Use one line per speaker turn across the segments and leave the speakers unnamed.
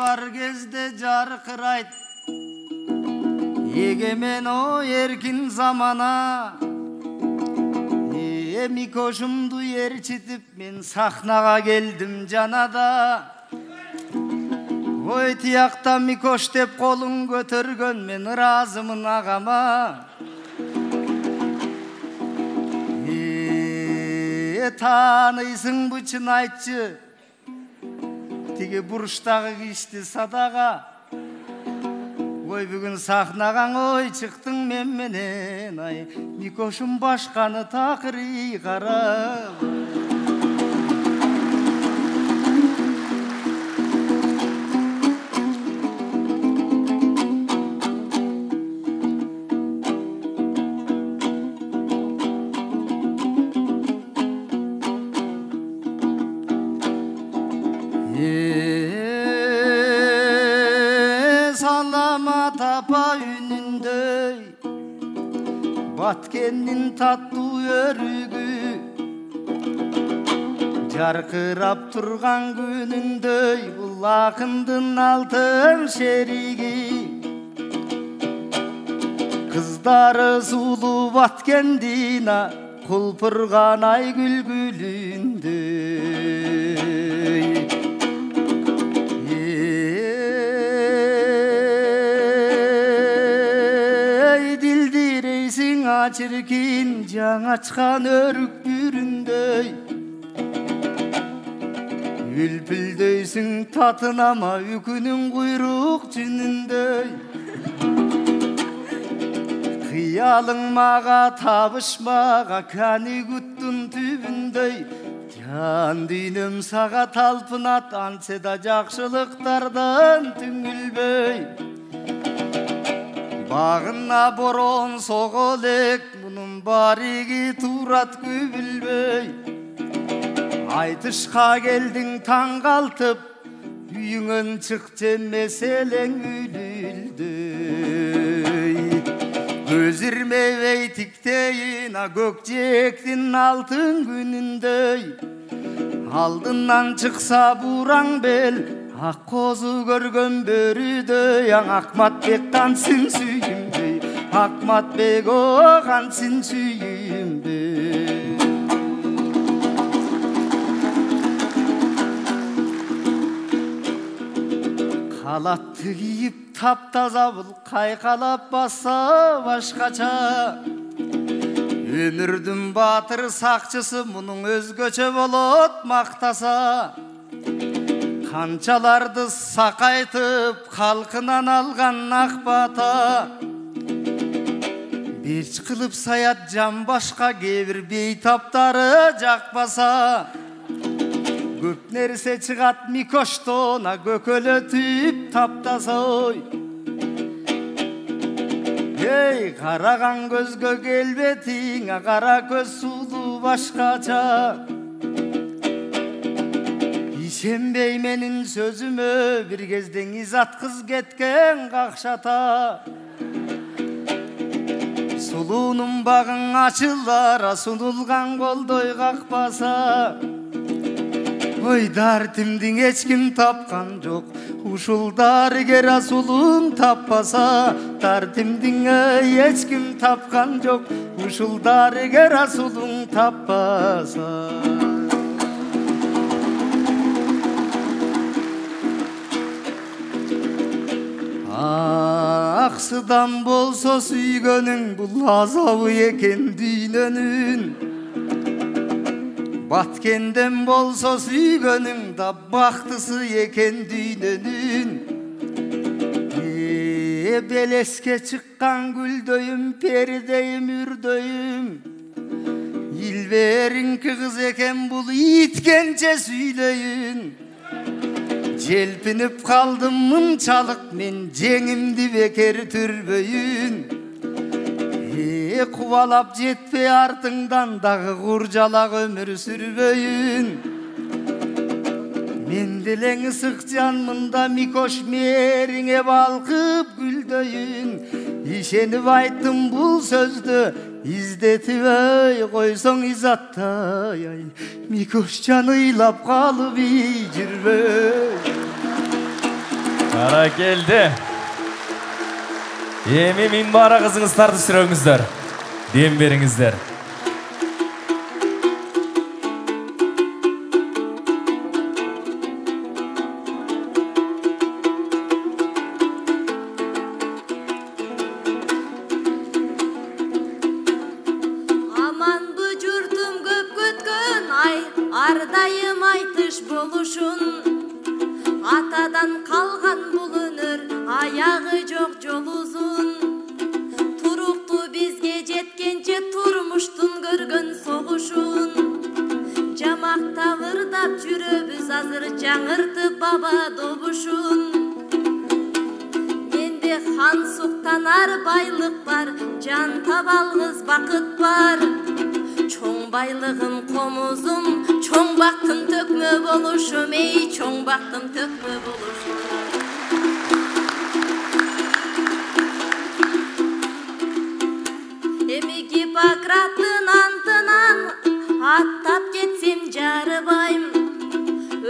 бар кезде жарқырайт егемен о эркин замана. Микошумду ээрчитип мен сахнага келдим жанада. Ой тиякта Микош деп колун көтөргөн мен ыраазымын агама. Тааныйсыңбы чын айтчы тиги бурчтагы кишти садага. Ой бүгүн сахнаган ой чыктың мен менен ай. Микошум башканы такырый карап. Salamat apa үнүндөй Баткендин таттуу өрүгү жаркырап турган күнүндөй бул акындын алтын шериги. Кыздары сулуу Баткендин кулпурган ай күлгүлүндөй. Çirkin can açkan örük büründöy. Ülpüldöysün tatın ama ükünün kuyruk cünündöy. Kıyalın mağa tabışmağa kani kuttun tübündöy. Can düğünüm sağa talpınat anseda jakşılıklardan tüngülböy. Bağına boron soğolek bunun barigi turat kübülböy. Aytışka geldin tangaltıp üyünün çıkçı meselen ülüldöy. Gözirmevey tikteyin gökçektin altın günündöy. Aldından çıksa buran bel ak kozu görgön börüdöy. Akmat kansın suyumdöy. Akmat bek o kansın suyumdöy. Kalatты kiyip taptaza bul kaykalap bassa başkaça. Ömürdün batır sakçısı bunun özgöçe bolot maktasa. Kançalardı sakaytıp halkından algan akbata. Bir kılıp sayat can başka gevir beytaptarı jakbasa. Köp nerse çıgat Mikoştona gökölötüp taptasa oy. Hey karagan gözgö kelbetiňe kara göz sulu başkaça. İşenbey menin sözümö bir kezden izat kız ketken kakşata. Suluunun bagın açılara sunulgan goldoy kakbasa. Oy dartimdin hiç kim tapkan jok. Uşul darigera sulun tappasa. Dartimdin hiç kim tapkan jok. Uşul darigera sulun tappasa. Aksıdan bolsa süygönün bul azabı eken düynönün. Batkenden bolsa süygönün da baktısı eken düynönün. Beleske çıkkan güldöyüm perdeyim ürdöyüm. İlverin kız eken bul yitkence süyleyün. Jelpinip kaldım mınçalık men jengimdi beker türböyün. Kuvalap jetpe артыңдан дағы kurcalak ömür sürböyün. Men deleng ısık canmında Mikoş meriňe balkıp güldöyün. İşenip ayttım bul sözdü izdetip koysoň izattay ay. Mikoş canıylap kalıp jirböy.
Barakeldi. Эми минбара кызыңыздарды сүрөңүздөр. Дем бериңиздер.
Ардайым айтыш болушун атадан калган бул өнөр аягы жок жол узун турукту бизге жеткенче турмуштун көргөн согушун жамакта ырдап жүрөбүз азыр жаңыртып баба добушун менде хан суктанар байлык бар жан табалгыз бакыт бар чоң байлыгым комузум чоң бактым төкмө болушум эй чоң бактым төкмө болушум эми Гиппократтын антынан аттап кетсем жарыбайм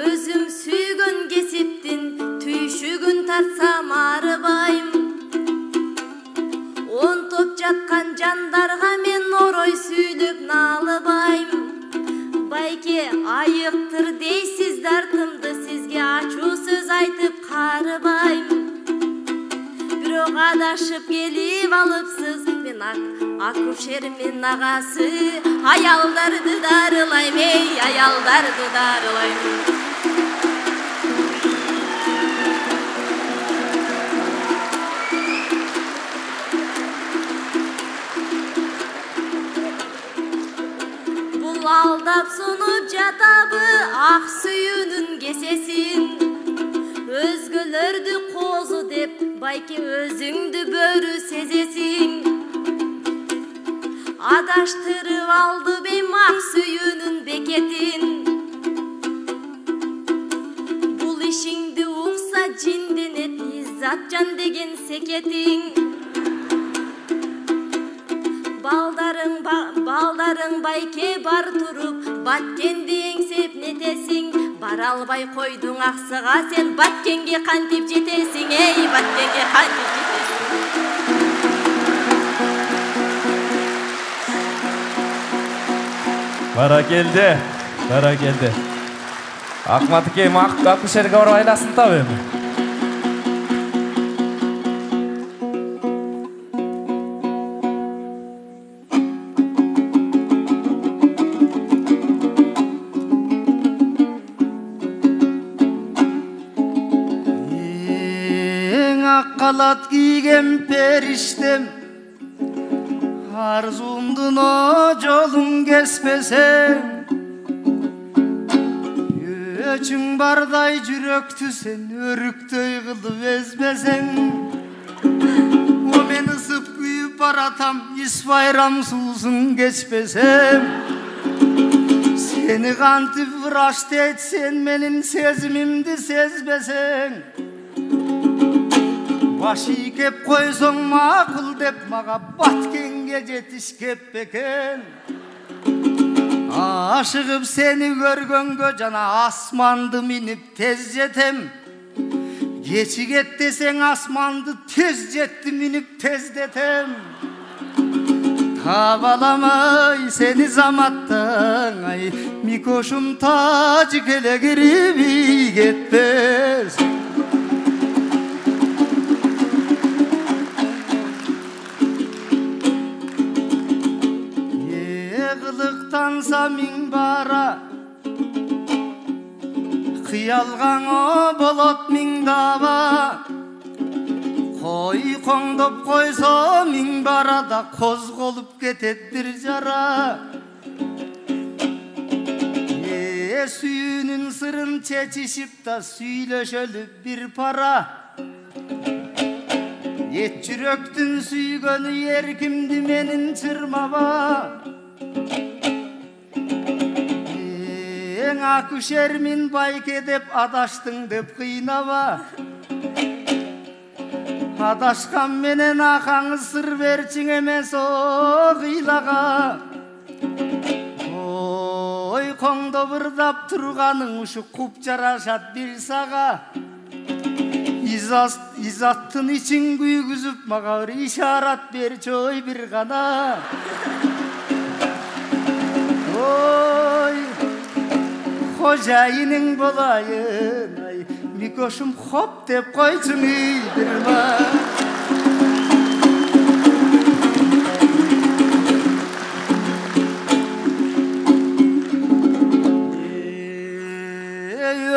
өзүм сүйгөн кесиптин түйшүгүн тартсам арыбайм он топ жаткан жандарга мен орой сүйлөп налыбайм байке айыктыр дейсиз дартымды сизге ачуу сөз айтып карыбайм бирок адашып келип алыпсыз мен акушермин агасы аялдарды дарылайм эй аялдарды дарылайм алдап сунуп жатабы ак сүйүүнүн кесесин өзгөлөрдү козу деп байке өзүңдү бөрү сезесиң адаштырып алды бейм ак сүйүүнүн бекетин бул ишиңди укса жинденет Иззатжан деген секетиң балдарың байке бар туруп баткенди эңсеп нетесиң бара албай койдуң аксыга сен баткенге кантип жетесиң эй баткенге кантип жетесиң
Баракелди Акматыке акушерге барып айласын табы эми
Қалат кийген периштем арзуумдун жолун кеспесең өчүң бардай жүрөктү сен өрүктөй кылып эзбесең о мен ысып күйүп баратам ис байрам суусун кечпесем сени кантип ырашты этсен менин сезимимди сезбесең башы кеп койсоң макул деп мага баткенге жетишкеп бекен ашыгып сени көргөнгө жана асманды минип тез жетем кечигет десең асманды тез жетти минип тездетем таба аламай сени заматтан ай микошум тажы келе кирип кетпес танса миң бара кыялгаңо болот миң даба кой коңдоп койсо миң барада козголуп кетет бир жара сүйүүнүн сырын чечишип да сүйлөшөлү бир пара эт жүрөктүн сүйгөнү эркимди менин чырмаба акушермин байке деп адаштың деп кыйнаба адашкан менен акаңыз сыр берчиң эмес о кыйлага ой коңдоп ырдап турганың ушу куп жарашат бир сага İzattın için güygüzüp mağa bir işaret ver çoy bir gana. Oy hocayının bolayın ay Mikoşum hop dep koysun iyidirma.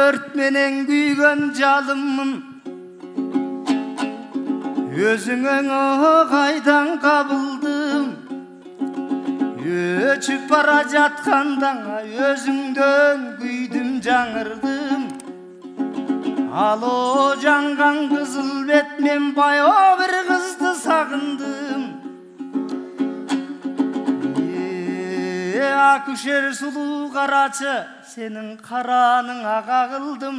Örtmenen güygen calımın Özüngön o kaydan kabıldım. Öçüp bara jatkandan özüngdön güydüm жаңырдым. Al o jangan kızıl bet men bayo bir kızdı sagındım. Aküşer sulu karaçı senin karanına kagıldım.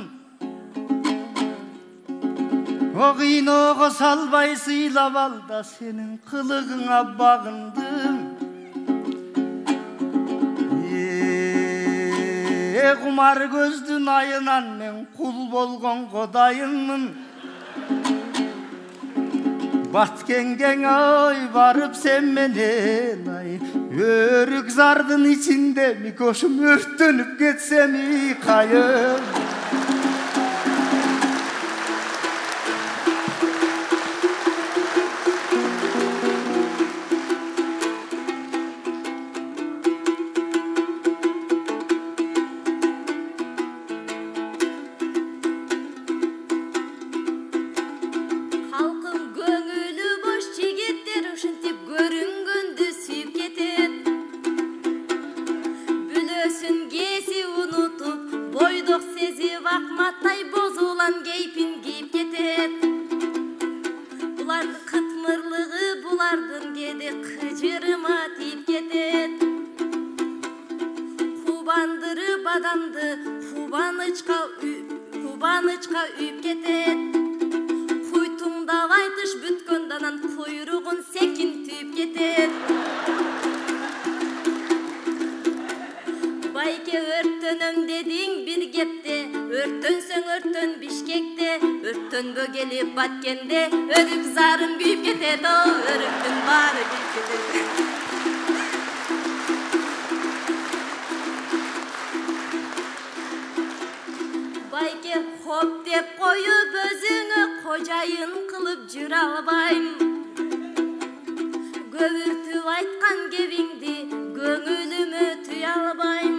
O kıynoğu salbay sıylap al da senin kılığına bağındım. Kumar gözdün ayınan men kul bolgon kodayınmın. Batkengen ay varıp sen menen ay Örük zardın içinde Mikoşum örtünüp getsem iyi kayın.
Kubanычка үйіп кетет. Куйтуңда вайтыш бүткөнданан куйругун секин түйіп кетет. Байке өрттөнөм дедиң бир кепте, өрттөнсөң өрттөн Бишкекте, өрттөнбө келип Баткенде, өрүк зарым күйүп кетет, о өрүктүн баары күйүп кетет. Байке хоп деп коюп өзүңө кожайын кылып жүрө албайм. Көбүртүп айткан кебиңди көңүлүмө түйө албайм.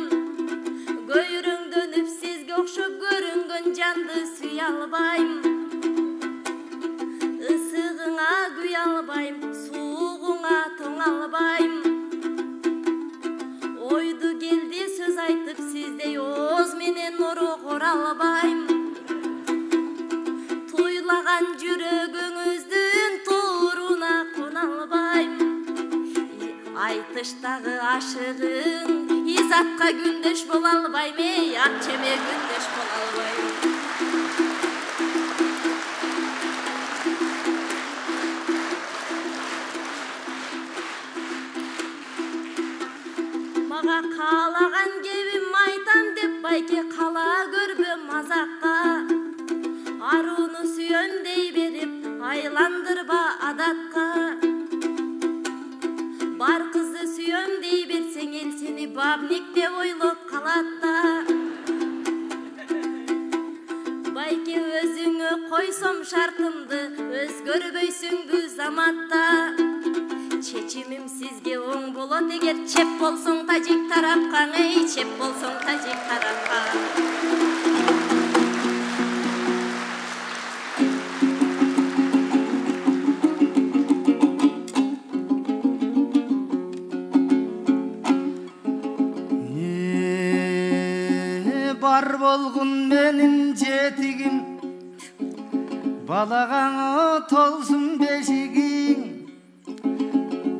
Көйрөңдөнүп сизге окшоп көрүнгөн жанды сүйө албайм. Ысыгыңа күйө албайм, суугуңа тоң албайм. Ойду келди сөз айтып сиздей ооз менен орогор албайм. Туйлаган жүрөгүңүздүн тууруна кона албайм. Айтыштагы ашыгың изатка күндөш боло албайм, эй ак чеме күндөш боло албайм. Мага каалаган кебим айтам деп байке кала көрбө мазакка. Арууну сүйөм дей берип айландырба адатка. Бар кызды сүйөм дей берсең эл сени бабник деп ойлоп калат да. Байке өзүңө койсом шартымды өзгөрбөйсүң бу заматта. Чечимим сизге оң болот эгер чеп болсоң тажик тарапка, эй чеп болсоң тажик тарапка.
Бар болгун менин жетигим, балагаңа толсун бешигиң.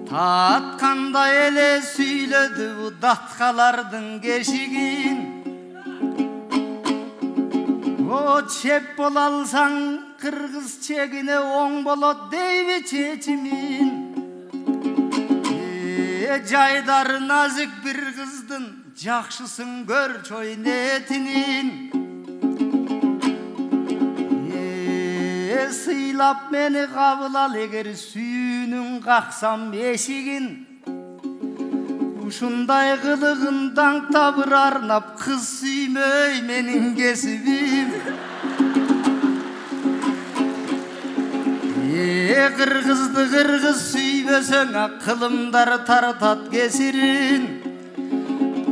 Таткандай эле сүйлөдү бу даткалардын кешигин. О чеп боло алсаң кыргыз чегине оң болот дейби чечимин. Жайдары назик бир кыздын жакшысын көр чойнетинин. Sıylap meni kabul al eger sүйünün kaksam eşigin. Ушундай кылыгындан табыр арнап кыз сүймөй менин кесибим. Кыргызды кыргыз сүйбөсөң кылымдар тартат кесирин.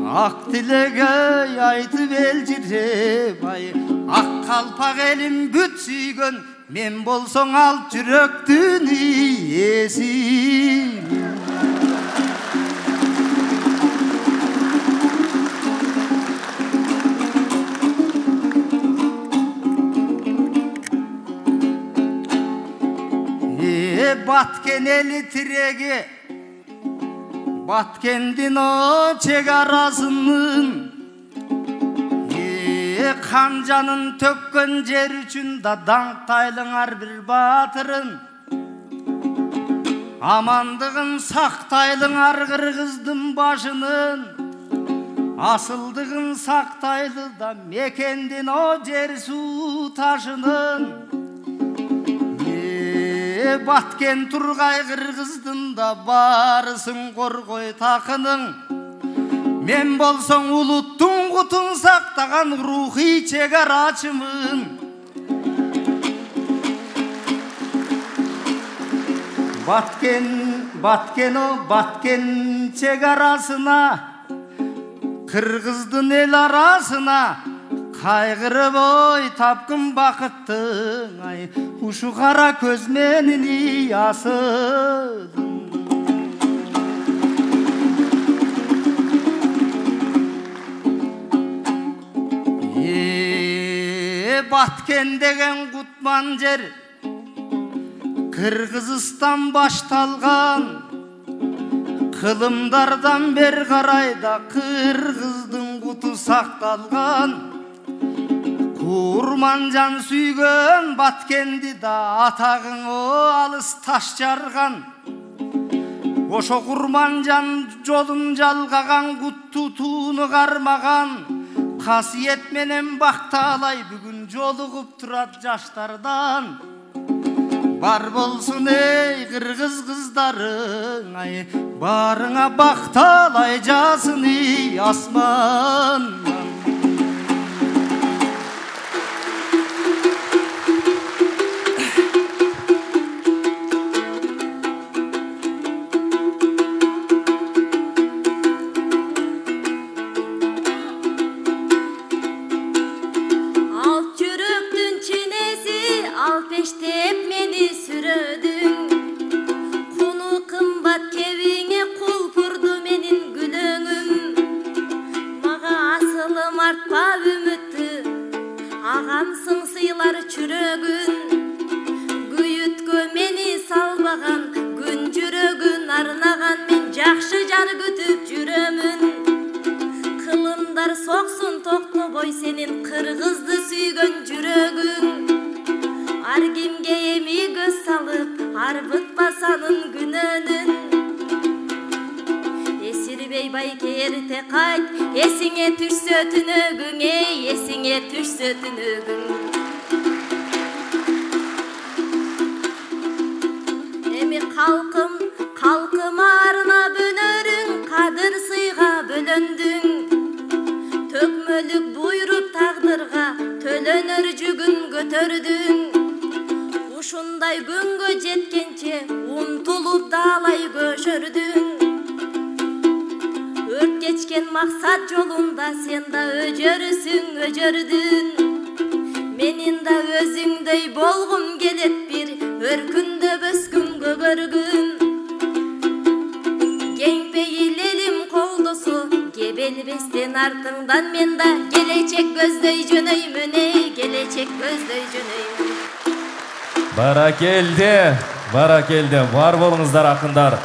Ак тилегей айтып элжиреп ай ак калпак элим бүт сүйгөн мен болсоң ал жүрөктүн ээси. Баткен эли тиреги Баткендин о чегарасынын Канжанын төккөн жер үчүн да даңктайлыңар бир батырын. Амандыгын сактайлыңар кыргыздын башынын. Асылдыгын сактайлы да мекендин о жер суу ташынын. Баткен тургай кыргыздын да барысын коргой такының. Мен болсоң улуттун кутун сактаган рухий чегарачымын. Баткен чегарасына кыргыздын эл арасына кайгырып ой тапкын бакыттың ай ушу кара көз менин иясын. Баткен деген кутман жер Кыргызстан башталган. Кылымдардан бер карайда кыргыздын куту сакталган. Курманжан сүйгөн Баткенди да атагың алыс таш жарган. Ошо Курманжан жолун жалгаган кутту тууну кармаган. Касиет менен бакталай бүгүн жолугуп турат жаштардан. Бар болсун эй кыргыз кыздарың ай барыңа бакталай жасын асмандан.
Ağamsың сыйлар чүрөгүн, күйүткө мени салбаган, күн жүрөгүн арнаган мен жакшы жар күтүп жүрөмүн. Кылымдар соксун токтобой сенин кыргызды сүйгөн жүрөгүң. Ар кимге эми көз салып, арбытпасанын күнөөнүн. Esirбей байке эрте кайт, эсиңе түшсө түнөгүң, эй, эсиңе түшсө түнөгүң. Эми калкым арына бөлөрүң, кадыр сыйга бөлөндүң. Төкмөлүк буйруп тагдырга, төлөнөр жүгүн көтөрдүң. Ушундай күнгө жеткенче, умтулуп далай көшөрдүң. Өрт кечкен максат жолунда сен да өжөрүсүң, өжөрдүн. Менин да өзүңдөй болгум келет бир өркүндө бөскүн көгөргүн. Кең пейил элим колдосо, кебелбестен артыңдан мен да келечек көздөй жөнөймүн, эй, келечек көздөй жөнөймүн.
Баракелде, бар болуңуздар акындар.